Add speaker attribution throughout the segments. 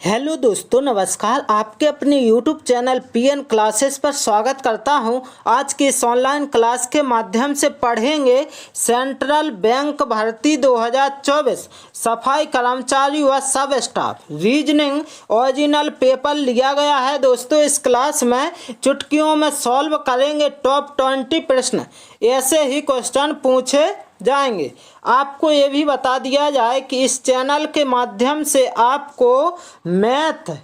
Speaker 1: Hello दोस्तों, नमस्कार। आपके अपने YouTube चैनल पीएन क्लासेस पर स्वागत करता हूं। आज की इस ऑनलाइन क्लास के माध्यम से पढ़ेंगे सेंट्रल बैंक भर्ती 2024 सफाई कर्मचारी व सब स्टाफ रीजनिंग ओरिजिनल पेपर लिया गया है। दोस्तों, इस क्लास में चुटकियों में सॉल्व करेंगे टॉप 20 प्रश्न। ऐसे ही क्वेश्चन पूछे जाएंगे। आपको ये भी बता दिया जाए कि इस चैनल के माध्यम से आपको math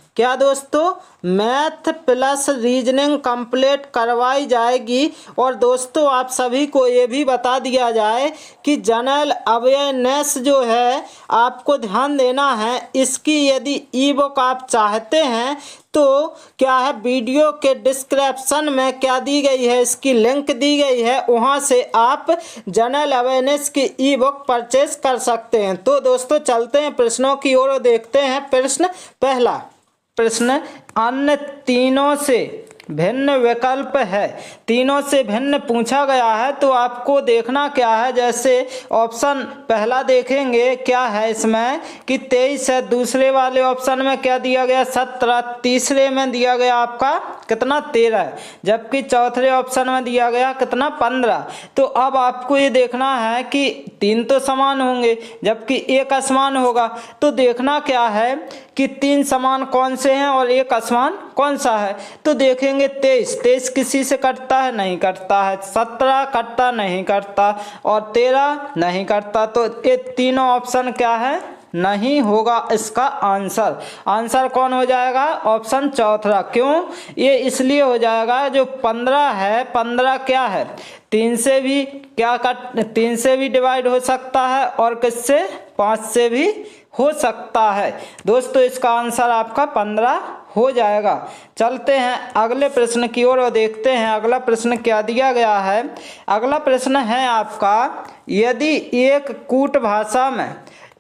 Speaker 1: math plus reasoning complete करवाई जाएगी। और दोस्तों, आप सभी को ये भी बता दिया जाए कि जनरल अवेयरनेस जो है आपको ध्यान देना है। इसकी यदि ई बुक आप चाहते हैं तो क्या है, वीडियो के डिस्क्रिप्शन में क्या दी गई है, इसकी लिंक दी गई है, वहां से आप जनरल अवेयरनेस की ई बुक परचेज कर सकते हैं। तो दोस्तों, चलते हैं प्रश्नों की ओर और देखते हैं। प्रश्न पहला, प्रश्न अन्य तीनों से भिन्न विकल्प है। तीनों से भिन्न पूछा गया है तो आपको देखना क्या है। जैसे ऑप्शन पहला देखेंगे, क्या है इसमें कि 23 है। दूसरे वाले ऑप्शन में क्या दिया गया, 17। तीसरे में दिया गया आपका कितना, 13 है। जबकि चौथे ऑप्शन में दिया गया कितना, 15। तो अब आपको ये देखना है कि तीन तो समान होंगे जबकि एक असमान होगा। तो देखना क्या है कि तीन समान कौन से हैं और एक असमान कौन सा है। तो देखेंगे 23 किसी से कटता है, नहीं कटता है। 17 कटता, नहीं करता। और 13 नहीं करता। तो ये तीनों ऑप्शन क्या है, नहीं होगा। इसका आंसर कौन हो जाएगा, ऑप्शन चौथा। क्यों, ये इसलिए हो जाएगा जो 15 है, 15 क्या है, 3 से भी डिवाइड हो सकता है और किससे, 5 से भी हो सकता है। दोस्तों, इसका आंसर आपका 15 हो जाएगा। चलते हैं अगले प्रश्न की ओर और देखते हैं अगला प्रश्न क्या दिया गया है। अगला प्रश्न है आपका, यदि एक कूट भाषा में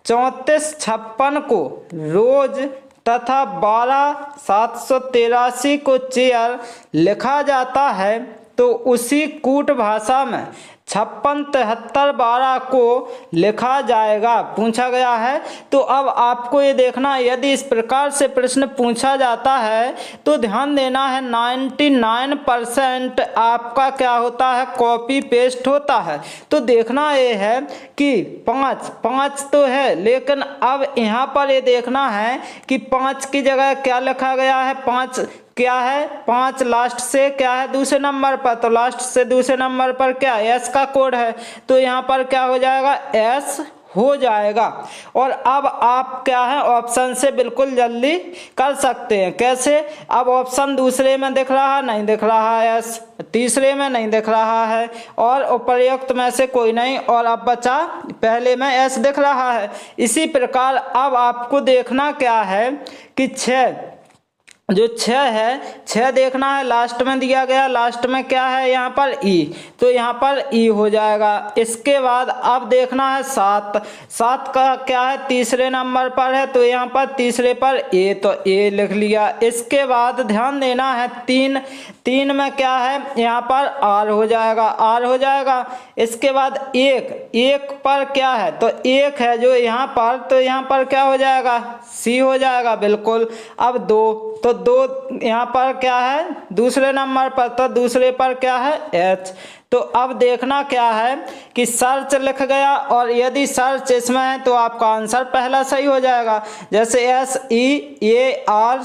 Speaker 1: 3456 को रोज तथा 12783 को चेयर लिखा जाता है तो उसी कूट भाषा में 567312 को लिखा जाएगा, पूछा गया है। तो अब आपको ये देखना, यदि इस प्रकार से प्रश्न पूछा जाता है तो ध्यान देना है 99% आपका क्या होता है, कॉपी पेस्ट होता है। तो देखना ये है कि 5 तो है, लेकिन अब यहाँ पर ये देखना है कि 5 की जगह क्या लिखा गया है, 5 क्या है, 5 लास्ट से क्या है, दूसरे नंबर पर। तो लास्ट से दूसरे नंबर पर क्या, एस का कोड है। तो यहाँ पर क्या हो जाएगा, एस हो जाएगा। और अब आप क्या है, ऑप्शन से बिल्कुल जल्दी कर सकते हैं। कैसे, अब ऑप्शन दूसरे में दिख रहा है, नहीं दिख रहा है। एस तीसरे में नहीं दिख रहा है और उपर्युक्त में से कोई नहीं। और अब बचा पहले में एस दिख रहा है। इसी प्रकार अब आपको देखना क्या है कि 6 है, 6 देखना है, लास्ट में दिया गया। लास्ट में क्या है, यहाँ पर ई, तो यहाँ पर ई हो जाएगा। इसके बाद अब देखना है 7 का क्या है, तीसरे नंबर पर है, तो यहाँ पर तीसरे पर ए, तो ए लिख लिया। इसके बाद ध्यान देना है 3 में क्या है, यहाँ पर आर हो जाएगा। इसके बाद 1 पर क्या है, तो 1 है जो यहाँ पर, तो यहाँ पर क्या हो जाएगा, सी हो जाएगा बिल्कुल। अब 2, तो 2 यहाँ पर क्या है, दूसरे नंबर पर, तो दूसरे पर क्या है, एच। तो अब देखना क्या है कि सर्च लिख गया, और यदि सर्च इसमें है तो आपका आंसर पहला सही हो जाएगा। जैसे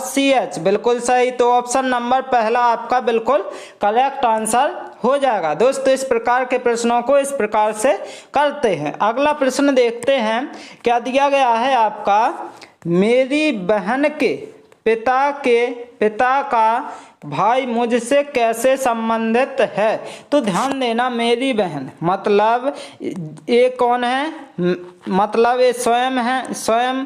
Speaker 1: SEARCH बिल्कुल सही। तो ऑप्शन नंबर पहला आपका बिल्कुल करेक्ट आंसर हो जाएगा। दोस्तों, इस प्रकार के प्रश्नों को इस प्रकार से करते हैं। अगला प्रश्न देखते हैं, क्या दिया गया है आपका, मेरी बहन के पिता का भाई मुझसे कैसे संबंधित है। तो ध्यान देना, मेरी बहन मतलब ये कौन है, मतलब ये स्वयं है, स्वयं,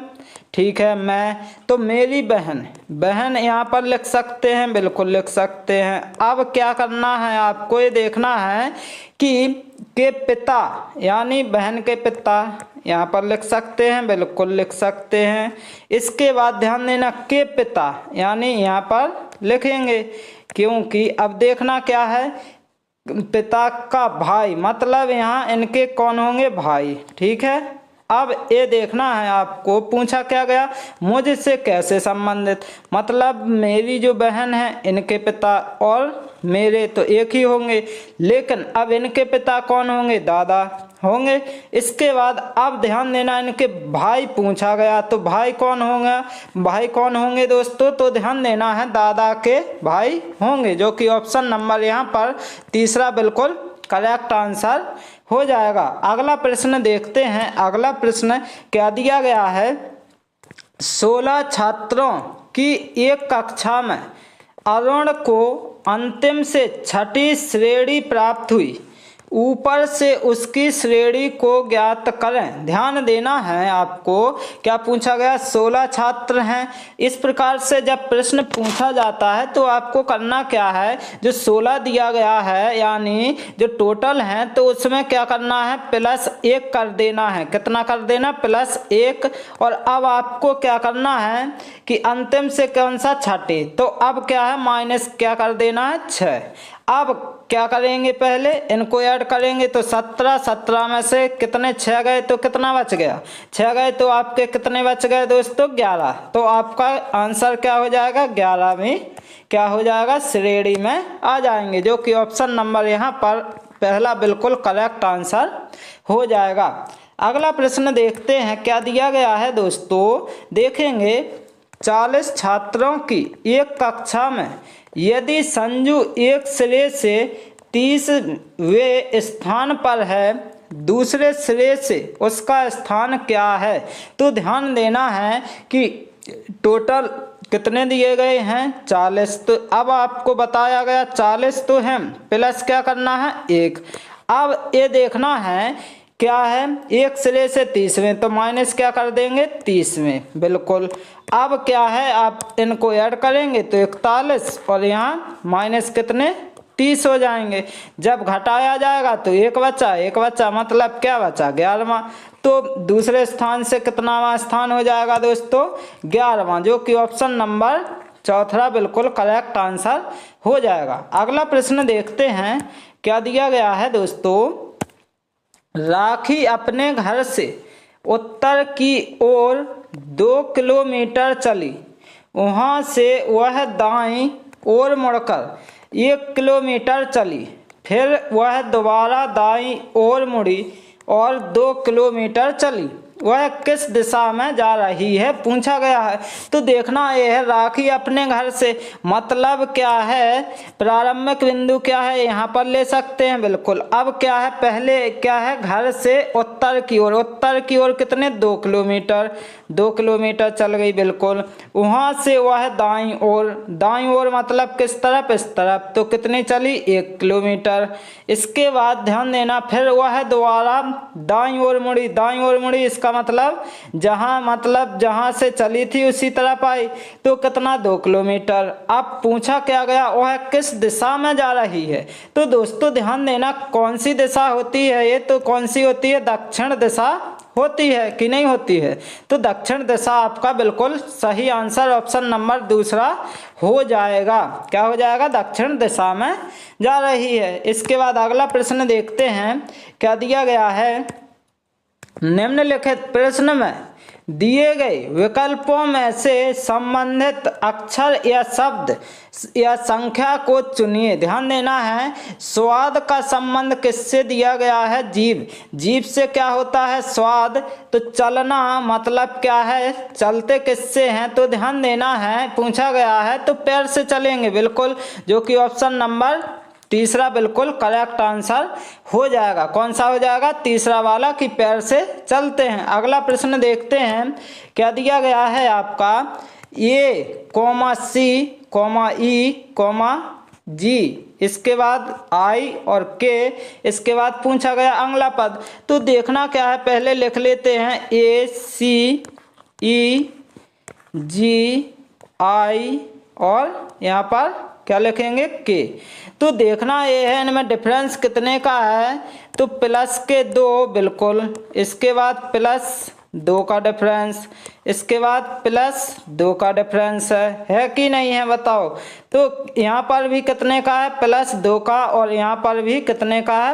Speaker 1: ठीक है, मैं। तो मेरी बहन यहाँ पर लिख सकते हैं, बिल्कुल लिख सकते हैं। अब क्या करना है, आपको ये देखना है कि के पिता यानी बहन के पिता यहाँ पर लिख सकते हैं, बिल्कुल लिख सकते हैं। इसके बाद ध्यान देना, के पिता यानी यहाँ पर लिखेंगे, क्योंकि अब देखना क्या है, पिता का भाई मतलब यहाँ इनके कौन होंगे, भाई, ठीक है। अब ये देखना है आपको, पूछा क्या गया, मुझसे कैसे संबंधित, मतलब मेरी जो बहन है इनके पिता और मेरे तो एक ही होंगे, लेकिन अब इनके पिता कौन होंगे, दादा होंगे। इसके बाद अब ध्यान देना, इनके भाई पूछा गया, तो भाई कौन होंगे, भाई कौन होंगे दोस्तों, तो ध्यान देना है दादा के भाई होंगे, जो कि ऑप्शन नंबर यहाँ पर तीसरा बिल्कुल करेक्ट आंसर हो जाएगा। अगला प्रश्न देखते हैं, अगला प्रश्न क्या दिया गया है, 16 छात्रों की एक कक्षा में अरुण को अंतिम से छठी श्रेणी प्राप्त हुई, ऊपर से उसकी श्रेणी को ज्ञात करें। ध्यान देना है आपको, क्या पूछा गया, 16 छात्र हैं। इस प्रकार से जब प्रश्न पूछा जाता है तो आपको करना क्या है, जो 16 दिया गया है यानी जो टोटल है, तो उसमें क्या करना है, +1 कर देना है। कितना कर देना, +1। और अब आपको क्या करना है कि अंतिम से कौन सा, छठी, तो अब क्या है, माइनस क्या कर देना है, 6। अब क्या करेंगे, पहले इनको ऐड करेंगे तो 17, 17 में से कितने 6 गए तो कितना बच गया, 6 गए तो आपके कितने बच गए दोस्तों, 11। तो आपका आंसर क्या हो जाएगा, 11 में क्या हो जाएगा, श्रेणी में आ जाएंगे, जो कि ऑप्शन नंबर यहाँ पर पहला बिल्कुल करेक्ट आंसर हो जाएगा। अगला प्रश्न देखते हैं क्या दिया गया है दोस्तों, देखेंगे 40 छात्रों की एक कक्षा में यदि संजू एक सिरे से 30वें स्थान पर है, दूसरे सिरे से उसका स्थान क्या है, तो ध्यान देना है कि टोटल कितने दिए गए हैं, 40। तो अब आपको बताया गया 40 तो है, प्लस क्या करना है, 1। अब ये देखना है क्या है, एक सिरे से 30वें, तो माइनस क्या कर देंगे, 30वें बिल्कुल। अब क्या है, आप इनको ऐड करेंगे तो 41 और यहाँ माइनस कितने, 30 हो जाएंगे। जब घटाया जाएगा तो एक बचा, मतलब क्या बचा, 11वां। तो दूसरे स्थान से कितनावां स्थान हो जाएगा दोस्तों, 11वां, जो कि ऑप्शन नंबर चौथा बिल्कुल करेक्ट आंसर हो जाएगा। अगला प्रश्न देखते हैं क्या दिया गया है दोस्तों, राखी अपने घर से उत्तर की ओर 2 किलोमीटर चली, वहाँ से वह दाईं ओर मुड़कर 1 किलोमीटर चली, फिर वह दोबारा दाईं ओर मुड़ी और 2 किलोमीटर चली, वह किस दिशा में जा रही है, पूछा गया है। तो देखना यह है, राखी अपने घर से मतलब क्या है, प्रारंभिक बिंदु क्या है, यहाँ पर ले सकते हैं बिल्कुल। अब क्या है, पहले क्या है, घर से उत्तर की ओर, उत्तर की ओर कितने, 2 किलोमीटर, 2 किलोमीटर चल गई बिल्कुल। वहाँ से वह दाईं ओर, दाईं ओर मतलब किस तरफ, इस तरफ, तो कितनी चली, 1 किलोमीटर। इसके बाद ध्यान देना, फिर वह दोबारा दाईं ओर मुड़ी, दाईं ओर मुड़ी इसका मतलब जहां से चली थी उसी तरफ आई, तो कितना, 2 किलोमीटर। अब पूछा क्या गया, वह किस दिशा में जा रही है, तो दोस्तों ध्यान देना, कौन सी दिशा होती है ये, तो कौन सी होती है, दक्षिण दिशा होती है कि नहीं होती है, तो दक्षिण दिशा आपका बिल्कुल सही आंसर ऑप्शन नंबर दूसरा हो जाएगा। क्या हो जाएगा, दक्षिण दिशा में जा रही है। इसके बाद अगला प्रश्न देखते हैं क्या दिया गया है, निम्नलिखित प्रश्न में दिए गए विकल्पों में से संबंधित अक्षर या शब्द या संख्या को चुनिए। ध्यान देना है, स्वाद का संबंध किससे दिया गया है, जीभ, जीभ से क्या होता है, स्वाद। तो चलना मतलब क्या है, चलते किससे हैं, तो ध्यान देना है, पूछा गया है तो पैर से चलेंगे बिल्कुल, जो कि ऑप्शन नंबर तीसरा बिल्कुल करेक्ट आंसर हो जाएगा। कौन सा हो जाएगा, तीसरा वाला, कि पैर से चलते हैं। अगला प्रश्न देखते हैं क्या दिया गया है आपका, ए, सी, ई, जी, इसके बाद आई और के, इसके बाद पूछा गया अगला पद। तो देखना क्या है, पहले लिख लेते हैं ए, सी, ई, जी, आई और यहाँ पर क्या लिखेंगे, के। तो देखना ये है इनमें डिफरेंस कितने का है, तो +2 बिल्कुल, इसके बाद +2 का डिफरेंस, इसके बाद +2 का डिफरेंस है कि नहीं है बताओ। तो यहाँ पर भी कितने का है, +2 का, और यहाँ पर भी कितने का है,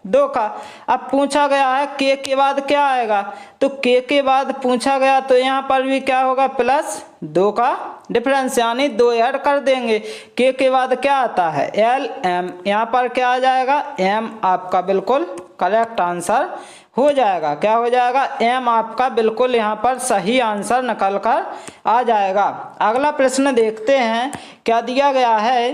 Speaker 1: 2 का। अब पूछा गया है के बाद क्या आएगा, तो के बाद पूछा गया तो यहाँ पर भी क्या होगा +2 का डिफरेंस, यानी 2 ऐड कर देंगे। के बाद क्या आता है LM, यहाँ पर क्या आ जाएगा M आपका बिल्कुल करेक्ट आंसर हो जाएगा। क्या हो जाएगा M आपका बिल्कुल यहाँ पर सही आंसर निकल कर आ जाएगा। अगला प्रश्न देखते हैं, क्या दिया गया है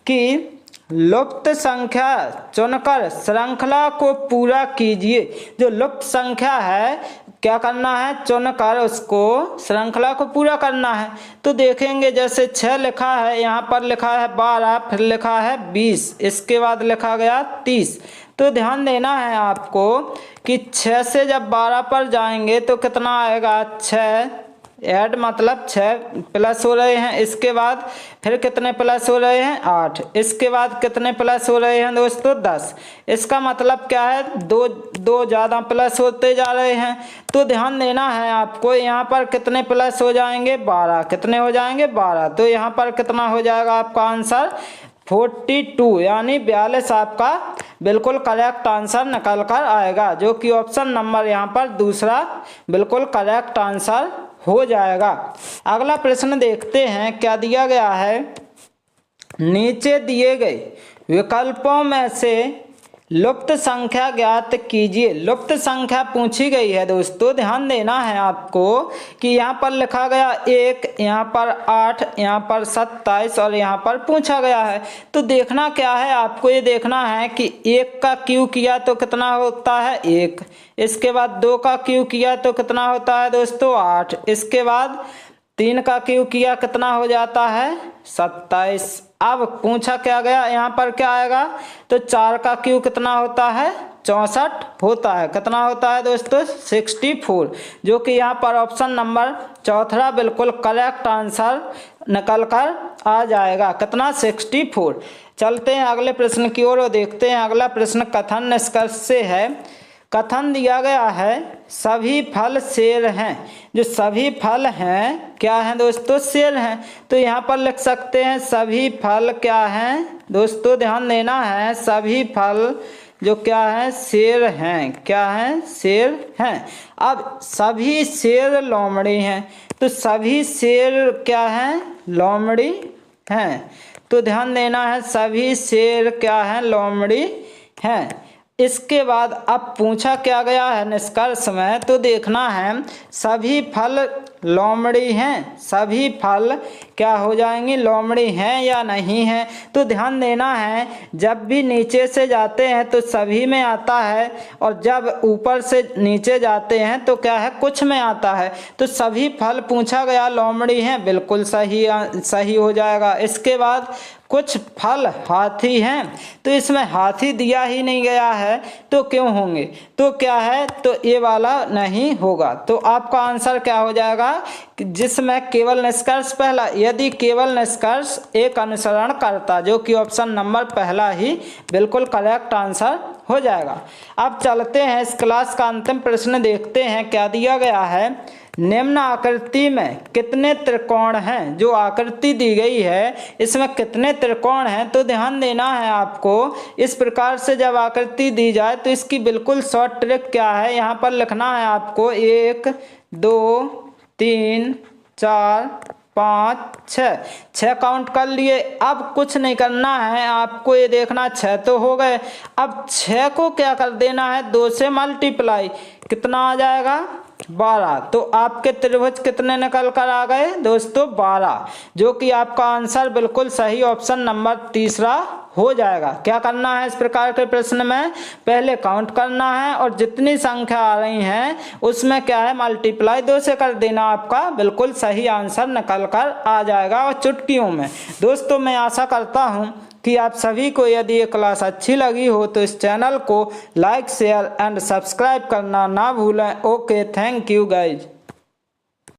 Speaker 1: कि लुप्त संख्या चुनकर श्रृंखला को पूरा कीजिए। जो लुप्त संख्या है क्या करना है, चुनकर उसको श्रृंखला को पूरा करना है। तो देखेंगे जैसे 6 लिखा है, यहाँ पर लिखा है 12, फिर लिखा है 20, इसके बाद लिखा गया 30। तो ध्यान देना है आपको कि 6 से जब 12 पर जाएंगे तो कितना आएगा 6 ऐड मतलब 6 प्लस हो रहे हैं, इसके बाद फिर कितने प्लस हो रहे हैं 8, इसके बाद कितने प्लस हो रहे हैं दोस्तों 10। इसका मतलब क्या है दो ज़्यादा प्लस होते जा रहे हैं। तो ध्यान देना है आपको, यहाँ पर कितने प्लस हो जाएंगे 12, कितने हो जाएंगे 12। तो यहाँ पर कितना हो जाएगा आपका आंसर 42, यानी 42 आपका बिल्कुल करेक्ट आंसर निकल कर आएगा, जो कि ऑप्शन नंबर यहाँ पर दूसरा बिल्कुल करेक्ट आंसर हो जाएगा। अगला प्रश्न देखते हैं, क्या दिया गया है, नीचे दिए गए विकल्पों में से लुप्त संख्या ज्ञात कीजिए। लुप्त संख्या पूछी गई है दोस्तों, ध्यान देना है आपको कि यहाँ पर लिखा गया 1, यहाँ पर 8, यहाँ पर 27 और यहाँ पर पूछा गया है। तो देखना क्या है, आपको ये देखना है कि 1 का क्यू किया तो कितना होता है 1, इसके बाद 2 का क्यू किया तो कितना होता है दोस्तों 8, इसके बाद 3 का क्यू किया कितना हो जाता है 27। अब पूछा क्या गया, यहाँ पर क्या आएगा, तो 4 का क्यू कितना होता है 64 होता है। कितना होता है दोस्तों 64, जो कि यहाँ पर ऑप्शन नंबर चौथा बिल्कुल करेक्ट आंसर निकल कर आ जाएगा। कितना 64। चलते हैं अगले प्रश्न की ओर और देखते हैं। अगला प्रश्न कथन निष्कर्ष से है। कथन दिया गया है सभी फल सेर हैं। जो सभी फल हैं क्या हैं दोस्तों सेर हैं। तो यहाँ पर लिख सकते हैं सभी फल क्या हैं दोस्तों, ध्यान देना है, सभी फल जो क्या है शेर हैं, क्या हैं शेर हैं। अब सभी शेर लोमड़ी हैं, तो सभी शेर क्या हैं लोमड़ी हैं। तो ध्यान देना है सभी शेर क्या हैं लोमड़ी हैं। इसके बाद अब पूछा क्या गया है निष्कर्ष में, तो देखना है सभी फल लोमड़ी हैं, सभी फल क्या हो जाएंगी लोमड़ी हैं या नहीं हैं। तो ध्यान देना है जब भी नीचे से जाते हैं तो सभी में आता है, और जब ऊपर से नीचे जाते हैं तो क्या है कुछ में आता है। तो सभी फल पूछा गया लोमड़ी हैं, बिल्कुल सही हो जाएगा। इसके बाद कुछ फल हाथी हैं, तो इसमें हाथी दिया ही नहीं गया है तो क्यों होंगे, तो क्या है तो ये वाला नहीं होगा। तो आपका आंसर क्या हो जाएगा जिसमें केवल निष्कर्ष पहला, यदि केवल निष्कर्ष एक अनुसरण करता, जो कि ऑप्शन नंबर पहला ही बिल्कुल करेक्ट आंसर हो जाएगा। अब चलते हैं इस क्लास का अंतिम प्रश्न देखते हैं। क्या दिया गया है, निम्न आकृति में कितने त्रिकोण हैं। जो आकृति दी गई है इसमें कितने त्रिकोण हैं, तो ध्यान देना है आपको। इस प्रकार से जब आकृति दी जाए तो इसकी बिल्कुल शॉर्ट ट्रिक क्या है, यहाँ पर लिखना है आपको 1 2 3 4 5 6 काउंट कर लिए। अब कुछ नहीं करना है आपको, ये देखना 6 तो हो गए। अब 6 को क्या कर देना है 2 से मल्टीप्लाई, कितना आ जाएगा 12। तो आपके त्रिभुज कितने निकल कर आ गए दोस्तों 12, जो कि आपका आंसर बिल्कुल सही ऑप्शन नंबर तीसरा हो जाएगा। क्या करना है इस प्रकार के प्रश्न में, पहले काउंट करना है और जितनी संख्या आ रही हैं उसमें क्या है मल्टीप्लाई 2 से कर देना, आपका बिल्कुल सही आंसर निकल कर आ जाएगा और चुटकियों में। दोस्तों मैं आशा करता हूँ कि आप सभी को यदि ये क्लास अच्छी लगी हो तो इस चैनल को लाइक शेयर एंड सब्सक्राइब करना ना भूलें। Okay, thank you guys.